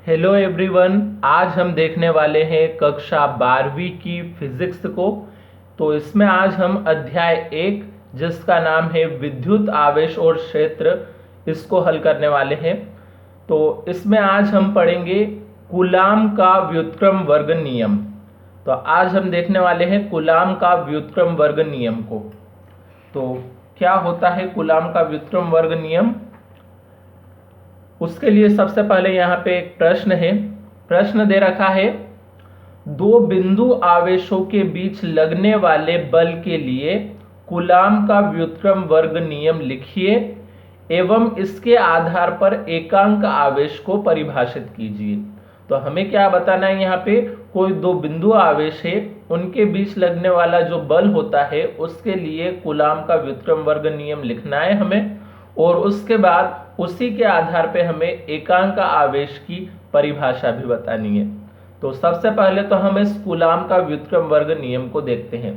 Hello everyone, आज हम देखने वाले हैं कक्षा 12वीं की फिजिक्स को। तो इसमें आज हम अध्याय 1 जिसका नाम है विद्युत आवेश और क्षेत्र, इसको हल करने वाले हैं। तो इसमें आज हम पढ़ेंगे कूलाम का व्युत्क्रम वर्ग नियम। तो आज हम देखने वाले हैं कूलाम का व्युत्क्रम वर्ग नियम को। तो क्या होता है कूलाम का व्युत्क्रम वर्ग नियम? उसके लिए सबसे पहले यहाँ पे एक प्रश्न है। प्रश्न दे रखा है, दो बिंदु आवेशों के बीच लगने वाले बल के लिए कूलाम का व्युत्क्रम वर्ग नियम लिखिए एवं इसके आधार पर एकांक आवेश को परिभाषित कीजिए। तो हमें क्या बताना है, यहाँ पे कोई दो बिंदु आवेश है, उनके बीच लगने वाला जो बल होता है उसके लिए कूलाम का व्युत्क्रम वर्ग नियम लिखना है हमें, और उसके बाद उसी के आधार पे हमें एकांक आवेश की परिभाषा भी बतानी है। तो सबसे पहले तो हम इस कूलाम का व्युत्क्रम वर्ग नियम को देखते हैं।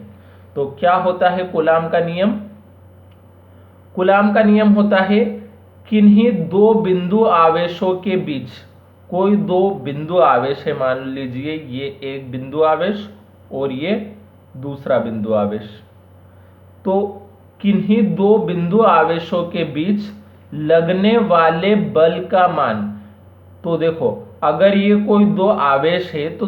तो क्या होता है कूलाम का नियम? कूलाम का नियम होता है किन्हीं दो बिंदु आवेशों के बीच, कोई दो बिंदु आवेश है, मान लीजिए ये एक बिंदु आवेश और ये दूसरा बिंदु आवेश। तो किन्हीं दो बिंदु आवेशों के बीच लगने वाले बल का मान। तो देखो, अगर ये कोई दो आवेश है तो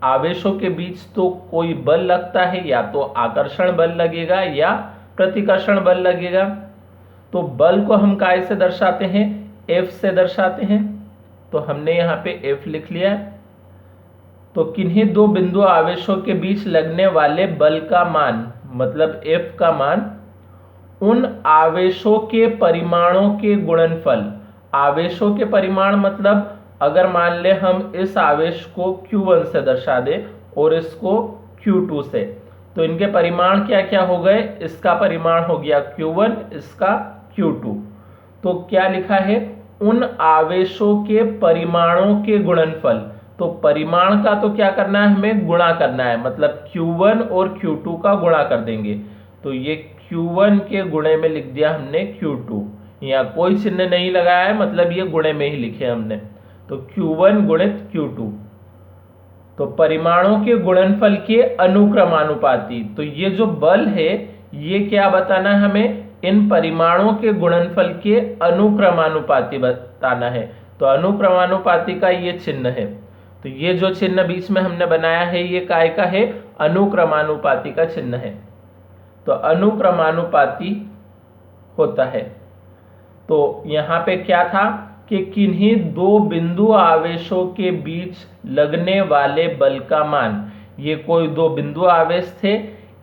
आवेशों के बीच तो कोई बल लगता है, या तो आकर्षण बल लगेगा या प्रतिकर्षण बल लगेगा। तो बल को हम काय से दर्शाते हैं? F से दर्शाते हैं। तो हमने यहाँ पे F लिख लिया है। तो किन्हीं दो बिंदु आवेशों के बीच लगने वाले बल का मान, मतलब F का मान, उन आवेशों के परिमाणों के गुणनफल। आवेशों के परिमाण मतलब अगर मान ले हम इस आवेश को Q1 से दर्शा दें और इसको Q2 से, तो इनके परिमाण क्या क्या हो गए? इसका परिमाण हो गया Q1, इसका Q2। तो क्या लिखा है? उन आवेशों के परिमाणों के गुणनफल। तो परिमाण का तो क्या करना है, हमें गुणा करना है, मतलब Q1 और Q2 का गुणा कर देंगे। तो ये Q1 के गुणे में लिख दिया हमने Q2, यहाँ कोई चिन्ह नहीं लगाया है, मतलब ये गुणे में ही लिखे हमने। तो Q1 गुणित Q2। तो परिमाणों के गुणनफल के अनुक्रमानुपाती। तो ये जो बल है ये क्या बताना है हमें? इन परिमाणों के गुणनफल के अनुक्रमानुपाती बताना है। तो अनुक्रमानुपाती का ये चिन्ह है। तो ये जो चिन्ह बीच में हमने बनाया है ये काय का है? अनुक्रमानुपाती का चिन्ह है। तो अनुक्रमानुपाती होता है। तो यहां पे क्या था कि किन्हीं दो बिंदु आवेशों के बीच लगने वाले बल का मान। ये कोई दो बिंदु आवेश थे,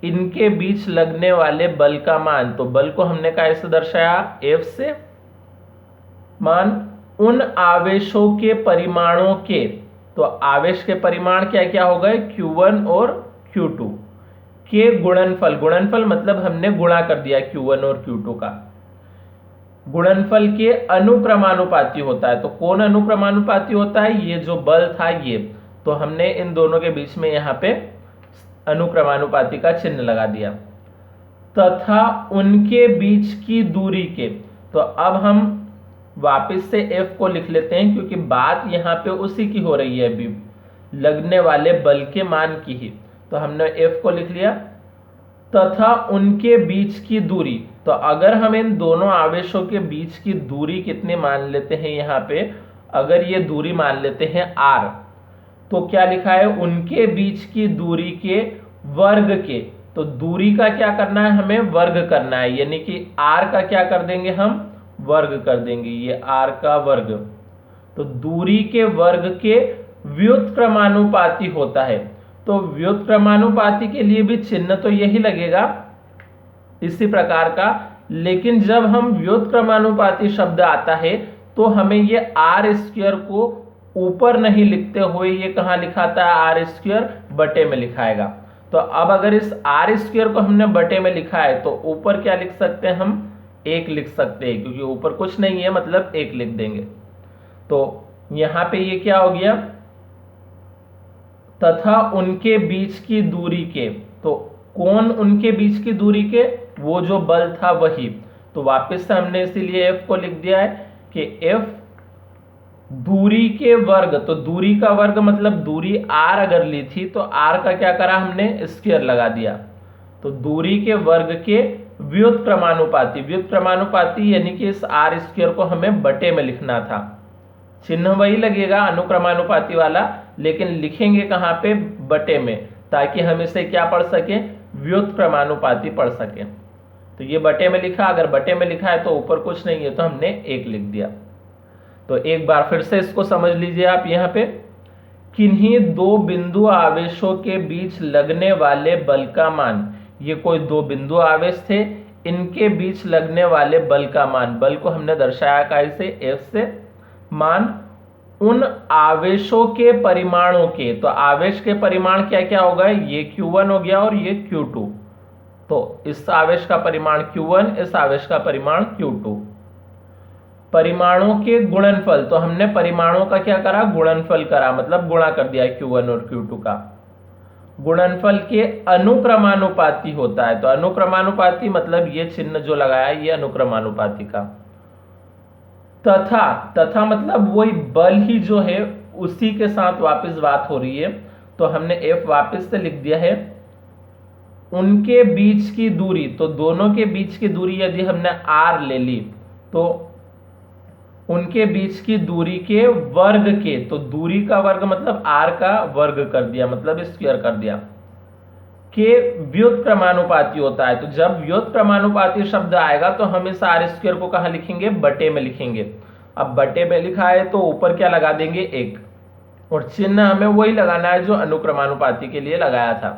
इनके बीच लगने वाले बल का मान। तो बल को हमने कैसे दर्शाया? F से। मान उन आवेशों के परिमाणों के, तो आवेश के परिमाण क्या क्या हो गए? Q1 और Q2 के गुणनफल। गुणनफल मतलब हमने गुणा कर दिया Q1 और Q2 का। गुणनफल के अनुक्रमानुपाती होता है। तो कौन अनुक्रमानुपाती होता है? ये जो बल था ये। तो हमने इन दोनों के बीच में यहाँ पे अनुक्रमानुपाती का चिन्ह लगा दिया। तथा उनके बीच की दूरी के। तो अब हम वापस से F को लिख लेते हैं, क्योंकि बात यहाँ पे उसी की हो रही है, अभी लगने वाले बल के मान की ही। तो हमने F को लिख लिया। तथा उनके बीच की दूरी। तो अगर हम इन दोनों आवेशों के बीच की दूरी कितनी मान लेते हैं, यहाँ पे अगर ये दूरी मान लेते हैं R, तो क्या लिखा है? उनके बीच की दूरी के वर्ग के। तो दूरी का क्या करना है? हमें वर्ग करना है, यानी कि R का क्या कर देंगे? हम वर्ग कर देंगे, ये R का वर्ग। तो दूरी के वर्ग के व्युत्क्रमानुपाती होता है। तो व्युत्क्रमानुपाती के लिए भी चिन्ह तो यही लगेगा, इसी प्रकार का। लेकिन जब हम व्युत्क्रमानुपाती शब्द आता है तो हमें ये R² को ऊपर नहीं लिखते हुए ये कहाँ लिखाता है? R² बटे में लिखाएगा। तो अब अगर इस R² को हमने बटे में लिखा है तो ऊपर क्या लिख सकते हैं? हम 1 लिख सकते हैं, क्योंकि ऊपर कुछ नहीं है, मतलब 1 लिख देंगे। तो यहां पे ये क्या हो गया? तथा उनके बीच की दूरी के। तो कौन उनके बीच की दूरी के? वो जो बल था वही। तो वापस से हमने इसीलिए F को लिख दिया है कि F दूरी के वर्ग, तो दूरी का वर्ग मतलब दूरी r अगर ली थी तो r का क्या करा हमने, स्क्वायर लगा दिया। तो दूरी के वर्ग के व्युत्क्रमानुपाती, व्युत्क्रमानुपाती यानी कि इस r स्क्वायर को हमें बटे में लिखना था। चिन्ह वही लगेगा अनुक्रमानुपाती वाला, लेकिन लिखेंगे कहाँ पे, बटे में, ताकि हम इसे क्या पढ़ सके, व्युत्क्रमानुपाती पढ़ सके। तो ये बटे में लिखा, अगर बटे में लिखा है तो ऊपर कुछ नहीं है तो हमने 1 लिख दिया। तो एक बार फिर से इसको समझ लीजिए आप, यहाँ पे किन्हीं दो बिंदु आवेशों के बीच लगने वाले बल का मान, ये कोई दो बिंदु आवेश थे, इनके बीच लगने वाले बल का मान, बल को हमने दर्शाया कैसे, F से, मान उन आवेशों के परिमाणों के, तो आवेश के परिमाण क्या क्या होगा, ये Q1 हो गया और ये Q2, तो इस आवेश का परिमाण Q1, इस आवेश का परिमाण Q2, परिमाणों के गुणनफल, तो हमने परिमाणों का क्या करा, गुणनफल करा, मतलब गुणा कर दिया Q1 और Q2 का, गुणनफल के अनुक्रमानुपाती होता है। तो अनुक्रमानुपाती मतलब ये चिन्ह जो लगाया ये अनुक्रमानुपाती का, तथा मतलब वही बल ही जो है उसी के साथ वापस बात हो रही है, तो हमने F वापस से लिख दिया है। उनके बीच की दूरी, तो दोनों के बीच की दूरी यदि हमने r ले ली तो उनके बीच की दूरी के वर्ग के, तो दूरी का वर्ग मतलब r का वर्ग कर दिया, मतलब स्क्वायर कर दिया, के व्युत्क्रमानुपाती होता है। तो जब व्युत्क्रमानुपाती शब्द आएगा तो हम इस r स्क्वायर को कहाँ लिखेंगे, बटे में लिखेंगे। अब बटे में लिखा है तो ऊपर क्या लगा देंगे, 1, और चिन्ह हमें वही लगाना है जो अनुक्रमानुपाती के लिए लगाया था।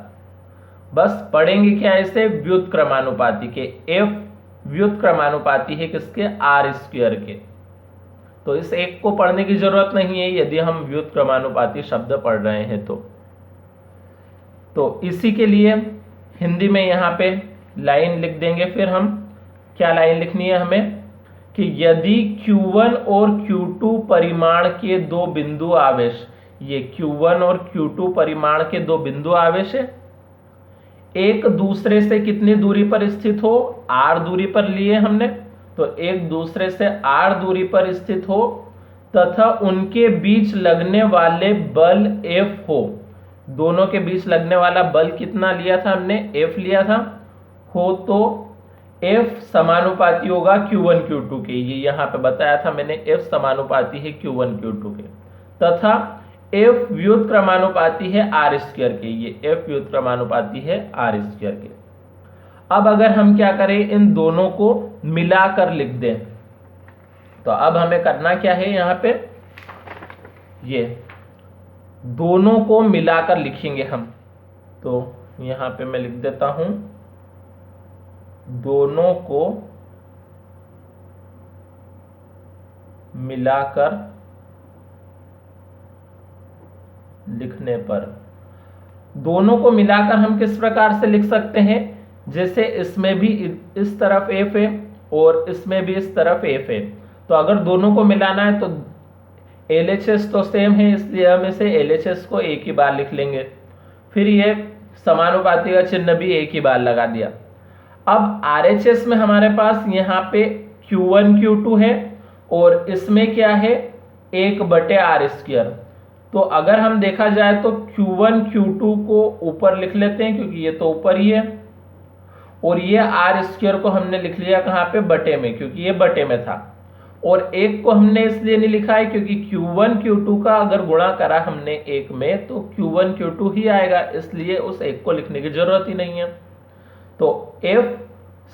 बस पढ़ेंगे क्या इसे, व्युत्क्रमानुपाती के, F व्युत्क्रमानुपाती है किसके, r स्क्वायर के। तो इस एक को पढ़ने की जरूरत नहीं है यदि हम व्युत्क्रमानुपाती शब्द पढ़ रहे हैं तो इसी के लिए हिंदी में यहाँ पे लाइन लिख देंगे। फिर हम क्या लाइन लिखनी है हमें, कि यदि Q1 और Q2 परिमाण के दो बिंदु आवेश, ये Q1 और Q2 परिमाण के दो बिंदु आवेश है, एक दूसरे से कितनी दूरी पर स्थित हो, r दूरी पर लिए हमने, तो एक दूसरे से r दूरी पर स्थित हो, तथा उनके बीच लगने वाले बल F हो, दोनों के बीच लगने वाला बल कितना लिया था हमने, F लिया था, हो तो F समानुपाती होगा Q1 Q2 के, ये यहाँ पे बताया था मैंने, F समानुपाती है Q1 Q2 के, तथा F व्युत्क्रमानुपाती है r स्क्वायर के, ये F व्युत्क्रमानुपाती है r स्क्वायर के। अब अगर हम क्या करें, इन दोनों को मिलाकर लिख दें, तो अब हमें करना क्या है, यहाँ पे ये दोनों को मिलाकर लिखेंगे हम। तो यहाँ पे मैं लिख देता हूं, दोनों को मिलाकर लिखने पर, दोनों को मिलाकर हम किस प्रकार से लिख सकते हैं, जैसे इसमें भी इस तरफ F है और इसमें भी इस तरफ F है, तो अगर दोनों को मिलाना है तो LHS तो सेम है, इसलिए हम इसे LHS को एक ही बार लिख लेंगे। फिर ये समानुपाती का चिन्ह भी एक ही बार लगा दिया। अब RHS में हमारे पास यहाँ पे Q1 Q2 है और इसमें क्या है, 1/r स्क्वायर। तो अगर हम देखा जाए तो Q1 Q2 को ऊपर लिख लेते हैं क्योंकि ये तो ऊपर ही है, और ये r स्क्वायर को हमने लिख लिया कहाँ पे, बटे में, क्योंकि ये बटे में था। और एक को हमने इसलिए नहीं लिखा है क्योंकि Q1 Q2 का अगर गुणा करा हमने एक में तो Q1 Q2 ही आएगा, इसलिए उस एक को लिखने की जरूरत ही नहीं है। तो F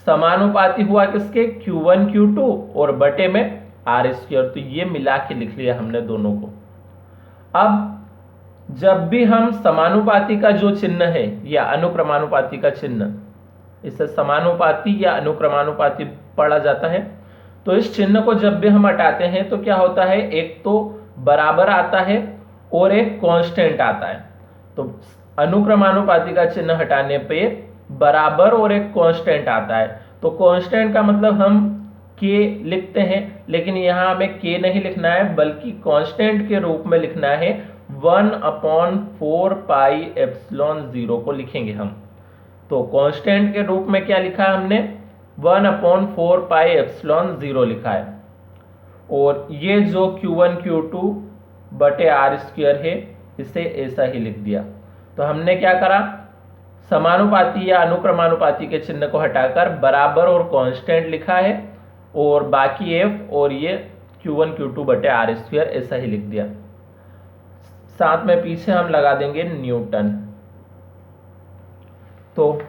समानुपाती हुआ किसके, Q1 Q2 और बटे में r स्क्वायर, तो ये मिला के लिख लिया हमने दोनों को। अब जब भी हम समानुपाती का जो चिन्ह है या अनुक्रमानुपाती का चिन्ह, इसे समानुपाती या अनुक्रमानुपाती पढ़ा जाता है, तो इस चिन्ह को जब भी हम हटाते हैं तो क्या होता है, एक तो बराबर आता है और एक कांस्टेंट आता है। तो अनुक्रमानुपाती का चिन्ह हटाने पे बराबर और एक कांस्टेंट आता है। तो कांस्टेंट का मतलब हम k लिखते हैं, लेकिन यहाँ हमें k नहीं लिखना है बल्कि कांस्टेंट के रूप में लिखना है 1/4 पाई एप्सिलॉन 0 को लिखेंगे हम। तो कांस्टेंट के रूप में क्या लिखा है हमने, 1/4 पाई एप्सिलॉन 0 लिखा है। और ये जो Q1 Q2 बटे आर स्क्वायर है इसे ऐसा ही लिख दिया। तो हमने क्या करा, समानुपाती या अनुक्रमानुपाती के चिन्ह को हटाकर बराबर और कांस्टेंट लिखा है और बाकी एफ और ये Q1 Q2 बटे आर स्क्वायर ऐसा ही लिख दिया। साथ में पीछे हम लगा देंगे न्यूटन। तो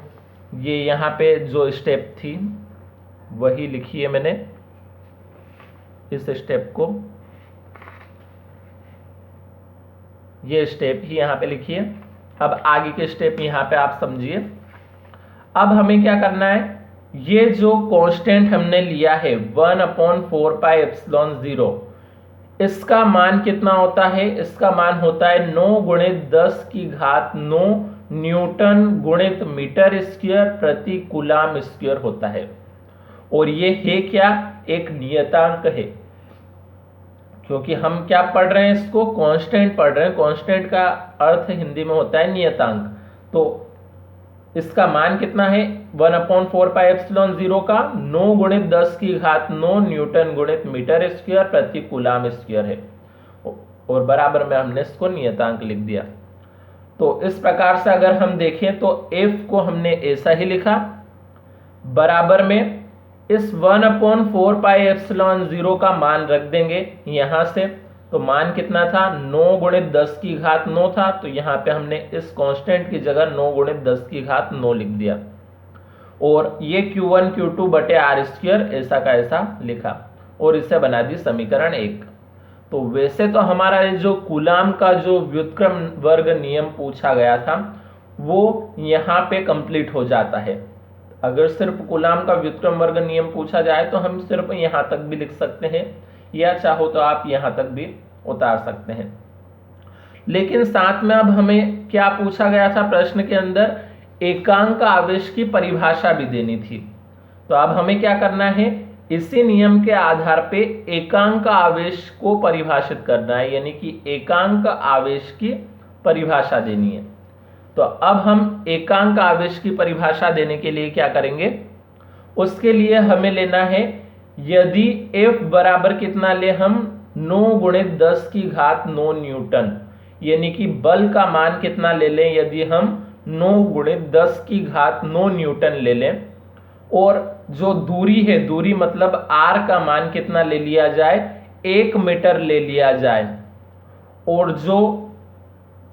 ये यहाँ पे जो स्टेप थी वही लिखी है मैंने, इस स्टेप को, ये स्टेप ही यहाँ पे लिखी है। अब आगे के स्टेप यहाँ पे आप समझिए। अब हमें क्या करना है, ये जो कांस्टेंट हमने लिया है 1/4πε0, इसका मान कितना होता है, इसका मान होता है 9 × 10⁹ न्यूटन गुणित मीटर स्क्वायर प्रति कूलाम स्क्वायर होता है। और ये है क्या, एक नियतांक है, क्योंकि हम क्या पढ़ रहे हैं, इसको कांस्टेंट पढ़ रहे हैं। कांस्टेंट का अर्थ हिंदी में होता है नियतांक। तो इसका मान कितना है, 1/4πε0 का 9 × 10⁹ न्यूटन गुणित मीटर स्क्वायर प्रति कूलाम स्क्वायर है। और बराबर में हमने इसको नियतांक लिख दिया। तो इस प्रकार से अगर हम देखें तो F को हमने ऐसा ही लिखा, बराबर में इस 1/4πε0 का मान रख देंगे यहां से। तो मान कितना था, 9 × 10⁹ था। तो यहां पे हमने इस कांस्टेंट की जगह 9 × 10⁹ लिख दिया। और ये Q1 Q2 बटे आर स्क्वायर ऐसा का ऐसा लिखा और इससे बना दी समीकरण 1। तो वैसे तो हमारा ये जो कूलाम का जो व्युत्क्रम वर्ग नियम पूछा गया था वो यहाँ पे कंप्लीट हो जाता है। अगर सिर्फ कूलाम का व्युत्क्रम वर्ग नियम पूछा जाए तो हम सिर्फ यहाँ तक भी लिख सकते हैं, या चाहो तो आप यहाँ तक भी उतार सकते हैं। लेकिन साथ में अब हमें क्या पूछा गया था प्रश्न के अंदर, एकांक आवेश की परिभाषा भी देनी थी। तो अब हमें क्या करना है, इसी नियम के आधार पे एकांक आवेश को परिभाषित करना है, यानी कि एकांक आवेश की परिभाषा देनी है। तो अब हम एकांक आवेश की परिभाषा देने के लिए क्या करेंगे, उसके लिए हमें लेना है, यदि F बराबर कितना ले हम 9 × 10⁹ न्यूटन, यानी कि बल का मान कितना ले लें, यदि हम 9 × 10⁹ न्यूटन ले लें, और जो दूरी है, दूरी मतलब R का मान कितना ले लिया जाए, 1 मीटर ले लिया जाए, और जो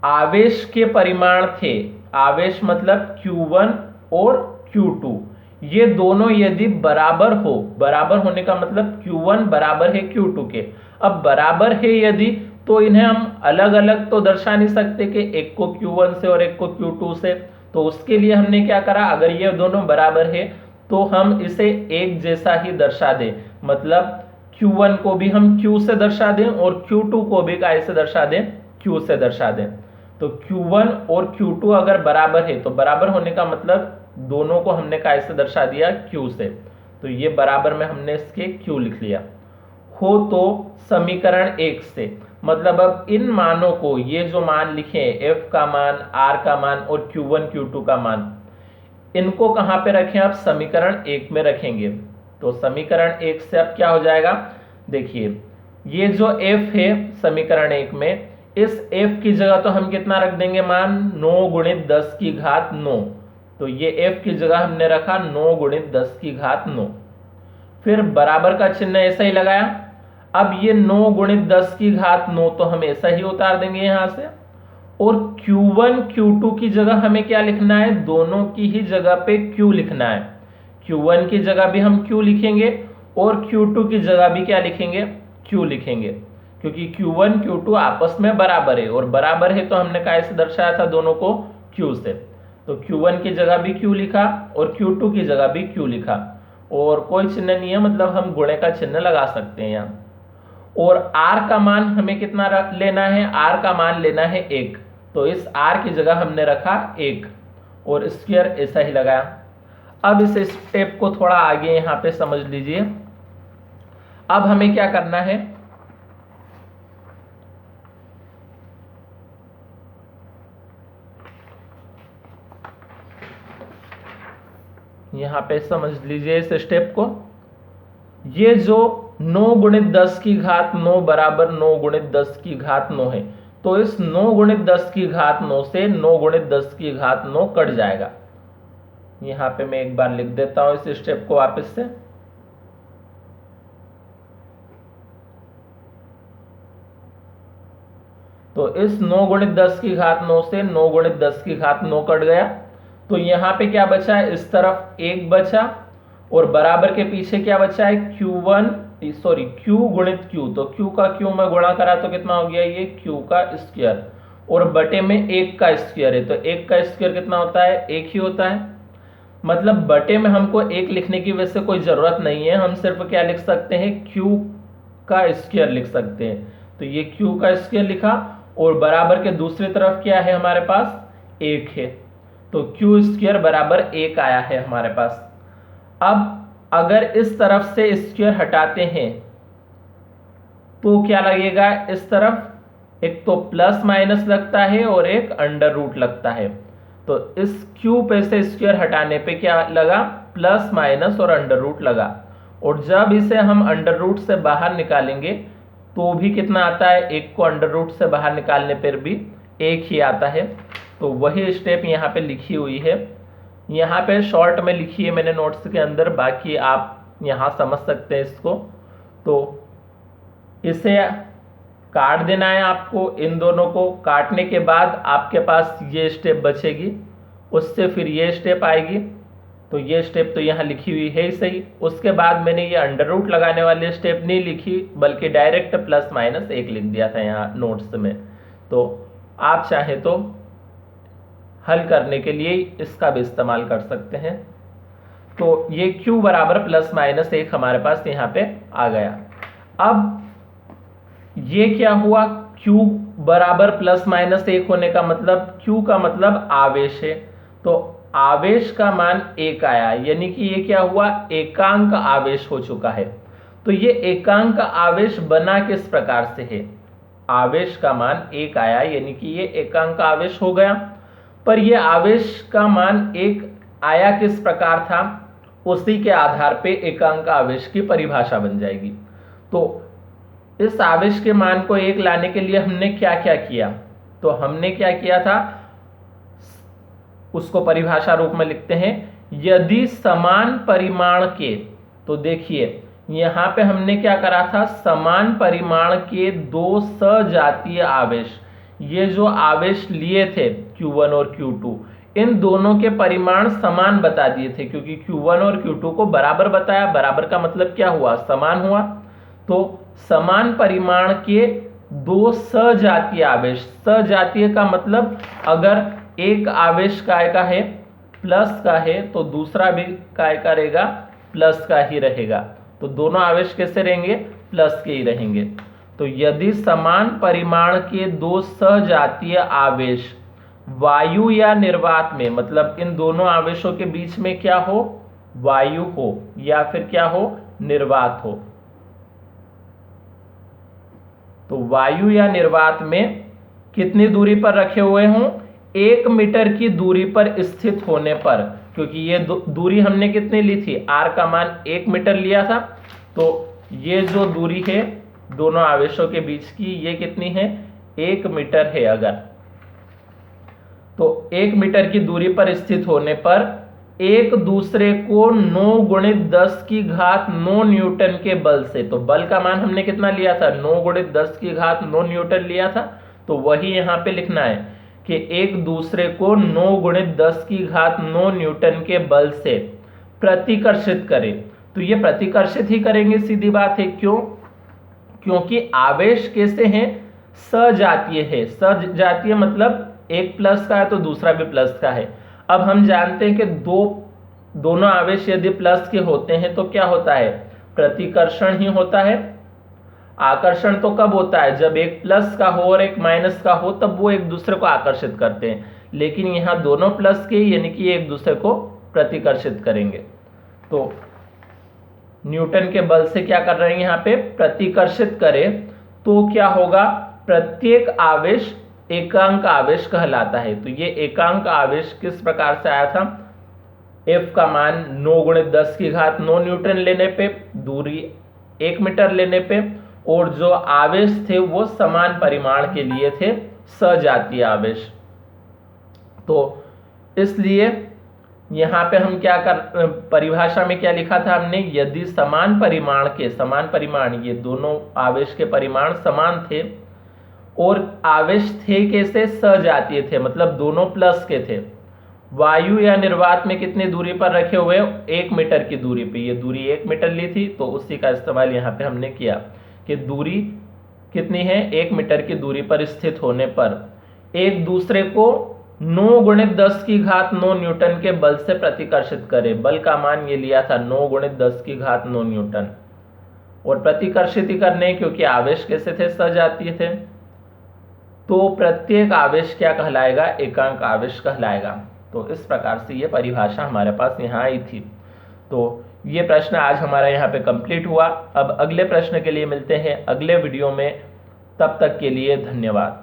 आवेश के परिमाण थे, आवेश मतलब Q1 और Q2, ये दोनों यदि बराबर हो, बराबर होने का मतलब Q1 बराबर है Q2 के। अब बराबर है यदि, तो इन्हें हम अलग अलग तो दर्शा नहीं सकते कि एक को Q1 से और एक को Q2 से। तो उसके लिए हमने क्या करा, अगर ये दोनों बराबर है तो हम इसे एक जैसा ही दर्शा दें, मतलब Q1 को भी हम Q से दर्शा दें और Q2 को भी कैसे दर्शा दें, Q से दर्शा दें। तो Q1 और Q2 अगर बराबर है तो बराबर होने का मतलब दोनों को हमने कैसे दर्शा दिया, Q से। तो ये बराबर में हमने इसके Q लिख लिया हो। तो समीकरण 1 से मतलब अब इन मानों को, ये जो मान लिखे F का मान, R का मान और Q1 Q2 का मान, इनको कहां पे रखें, आप समीकरण 1 में रखेंगे। तो समीकरण 1 से अब क्या हो जाएगा, देखिए ये जो F है समीकरण 1 में, इस F की जगह तो हम कितना रख देंगे मान, 9 × 10⁹ तो ये F की जगह हमने रखा 9 × 10⁹। फिर बराबर का चिन्ह ऐसा ही लगाया। अब ये 9 × 10⁹ तो हम ऐसा ही उतार देंगे यहां से। और Q1 Q2 की जगह हमें क्या लिखना है, दोनों की ही जगह पे Q लिखना है। Q1 की जगह भी हम Q लिखेंगे और Q2 की जगह भी क्या लिखेंगे, Q लिखेंगे, क्योंकि Q1 Q2 आपस में बराबर है, और बराबर है तो हमने कैसे दर्शाया था दोनों को, Q से। तो Q1 की जगह भी Q लिखा और Q2 की जगह भी Q लिखा, और कोई चिन्ह नहीं है, मतलब हम गुणे का चिन्ह लगा सकते हैं यहाँ। और R का मान हमें कितना लेना है, R का मान लेना है 1, तो इस R की जगह हमने रखा 1 और स्क्वायर ऐसा ही लगाया। अब इस स्टेप को थोड़ा आगे यहाँ पे समझ लीजिए। अब हमें क्या करना है, यहाँ पे समझ लीजिए इस स्टेप को। ये जो 9 गुणित 10 की घात 9 बराबर 9 गुणित 10 की घात 9 है। तो इस 9 गुणित 10 की घात 9 से 9 गुणित 10 की घात 9 कट जाएगा। यहां पे मैं एक बार लिख देता हूं इस स्टेप को वापस से। तो इस 9 गुणित 10 की घात 9 से 9 गुणित 10 की घात 9 कट गया। तो यहां पे क्या बचा है, इस तरफ 1 बचा और बराबर के पीछे क्या बचा है, q गुणित q। तो q का q में गुणा करा तो कितना हो गया, ये q का स्क्वायर और बटे में 1 का स्क्वायर है। तो 1 का स्क्वायर कितना होता है, 1 ही होता है। मतलब बटे में हमको 1 लिखने की वैसे कोई जरूरत नहीं है, हम सिर्फ क्या लिख सकते हैं, q का स्क्वायर लिख सकते हैं। तो ये q का स्क्वायर लिखा और बराबर के दूसरी तरफ क्या है हमारे पास, 1 है। तो q स्क्वायर बराबर 1 आया है हमारे पास। अब अगर इस तरफ से स्क्वायर हटाते हैं तो क्या लगेगा, इस तरफ एक तो प्लस माइनस लगता है और एक अंडर रूट लगता है। तो इस q पे से स्क्वायर हटाने पे क्या लगा, प्लस माइनस और अंडर रूट लगा। और जब इसे हम अंडर रूट से बाहर निकालेंगे तो भी कितना आता है, 1 को अंडर रूट से बाहर निकालने पर भी 1 ही आता है। तो वही स्टेप यहाँ पे लिखी हुई है, यहाँ पे शॉर्ट में लिखी है मैंने नोट्स के अंदर, बाकी आप यहाँ समझ सकते हैं इसको। तो इसे काट देना है आपको, इन दोनों को काटने के बाद आपके पास ये स्टेप बचेगी, उससे फिर ये स्टेप आएगी। तो ये स्टेप तो यहाँ लिखी हुई है ही सही। उसके बाद मैंने ये अंडर रूट लगाने वाले स्टेप नहीं लिखी, बल्कि डायरेक्ट प्लस माइनस 1 लिख दिया था यहाँ नोट्स में। तो आप चाहे तो हल करने के लिए इसका भी इस्तेमाल कर सकते हैं। तो ये q बराबर प्लस माइनस 1 हमारे पास यहाँ पे आ गया। अब ये क्या हुआ, q बराबर प्लस माइनस 1 होने का मतलब, q का मतलब आवेश है। तो आवेश का मान 1 आया, यानी कि ये क्या हुआ, एकांक आवेश हो चुका है। तो ये एकांक आवेश बना किस प्रकार से है, आवेश का मान 1 आया यानी कि ये एकांक आवेश हो गया। पर ये आवेश का मान 1 आया किस प्रकार था, उसी के आधार पे एकांक आवेश की परिभाषा बन जाएगी। तो इस आवेश के मान को 1 लाने के लिए हमने क्या क्या किया, तो हमने क्या किया था, उसको परिभाषा रूप में लिखते हैं, यदि समान परिमाण के, तो देखिए यहां पे हमने क्या करा था, समान परिमाण के 2 सजातीय आवेश, ये जो आवेश लिए थे Q1 और Q2, इन दोनों के परिमाण समान बता दिए थे, क्योंकि Q1 और Q2 को बराबर बताया। बराबर का मतलब क्या हुआ, समान हुआ। तो समान परिमाण के 2 सजातीय आवेश, सजातीय का मतलब अगर एक आवेश काय का है, प्लस का है, तो दूसरा भी काय का रहेगा, प्लस का ही रहेगा। तो दोनों आवेश कैसे रहेंगे, प्लस के ही रहेंगे। तो यदि समान परिमाण के 2 सजातीय आवेश वायु या निर्वात में, मतलब इन दोनों आवेशों के बीच में क्या हो, वायु हो या फिर क्या हो, निर्वात हो। तो वायु या निर्वात में कितनी दूरी पर रखे हुए हों, 1 मीटर की दूरी पर स्थित होने पर, क्योंकि ये दूरी हमने कितनी ली थी, r का मान 1 मीटर लिया था। तो ये जो दूरी है दोनों आवेशों के बीच की, ये कितनी है, 1 मीटर है। अगर तो 1 मीटर की दूरी पर स्थित होने पर एक दूसरे को 9 गुणित 10 की घात 9 न्यूटन के बल से, तो बल का मान हमने कितना लिया था, 9 गुणित 10 की घात 9 न्यूटन लिया था। तो वही यहां पे लिखना है कि एक दूसरे को 9 गुणित 10 की घात 9 न्यूटन के बल से प्रतिकर्षित करें। तो ये प्रतिकर्षित ही करेंगे, सीधी बात है। क्यों, क्योंकि आवेश कैसे हैं, सजातीय है। सजातीय मतलब एक प्लस का है तो दूसरा भी प्लस का है। अब हम जानते हैं कि दोनों आवेश यदि प्लस के होते हैं तो क्या होता है, प्रतिकर्षण ही होता है। आकर्षण तो कब होता है, जब एक प्लस का हो और एक माइनस का हो, तब वो एक दूसरे को आकर्षित करते हैं। लेकिन यहाँ दोनों प्लस के, यानी कि एक दूसरे को प्रतिकर्षित करेंगे। तो न्यूटन के बल से क्या कर रहे हैं, यहाँ पे प्रतिकर्षित करें तो क्या होगा, प्रत्येक आवेश एकांक आवेश कहलाता है। तो ये एकांक आवेश किस प्रकार से आया था, F का मान 9 गुणित 10 की घात 9 न्यूटन लेने पे दूरी 1 मीटर लेने पे, और जो आवेश थे वो समान परिमाण के लिए थे, सजातीय आवेश। तो इसलिए यहां पे हम क्या कर, परिभाषा में क्या लिखा था हमने, यदि समान परिमाण ये दोनों आवेश के परिमाण समान थे और आवेश थे कैसे, सजातीय थे, मतलब दोनों प्लस के थे। वायु या निर्वात में कितनी दूरी पर रखे हुए, 1 मीटर की दूरी पे, ये दूरी 1 मीटर ली थी, तो उसी का इस्तेमाल यहाँ पे हमने किया कि दूरी कितनी है, 1 मीटर की दूरी पर स्थित होने पर एक दूसरे को 9 गुणित 10 की घात 9 न्यूटन के बल से प्रतिकर्षित करे। बल का मान ये लिया था 9 गुणित 10 की घात 9 न्यूटन, और प्रतिकर्षित ही करने क्योंकि आवेश कैसे थे, सजातीय थे। तो प्रत्येक आवेश क्या कहलाएगा, एकांक आवेश कहलाएगा। तो इस प्रकार से ये परिभाषा हमारे पास यहाँ आई थी। तो ये प्रश्न आज हमारा यहाँ पे कंप्लीट हुआ। अब अगले प्रश्न के लिए मिलते हैं अगले वीडियो में, तब तक के लिए धन्यवाद।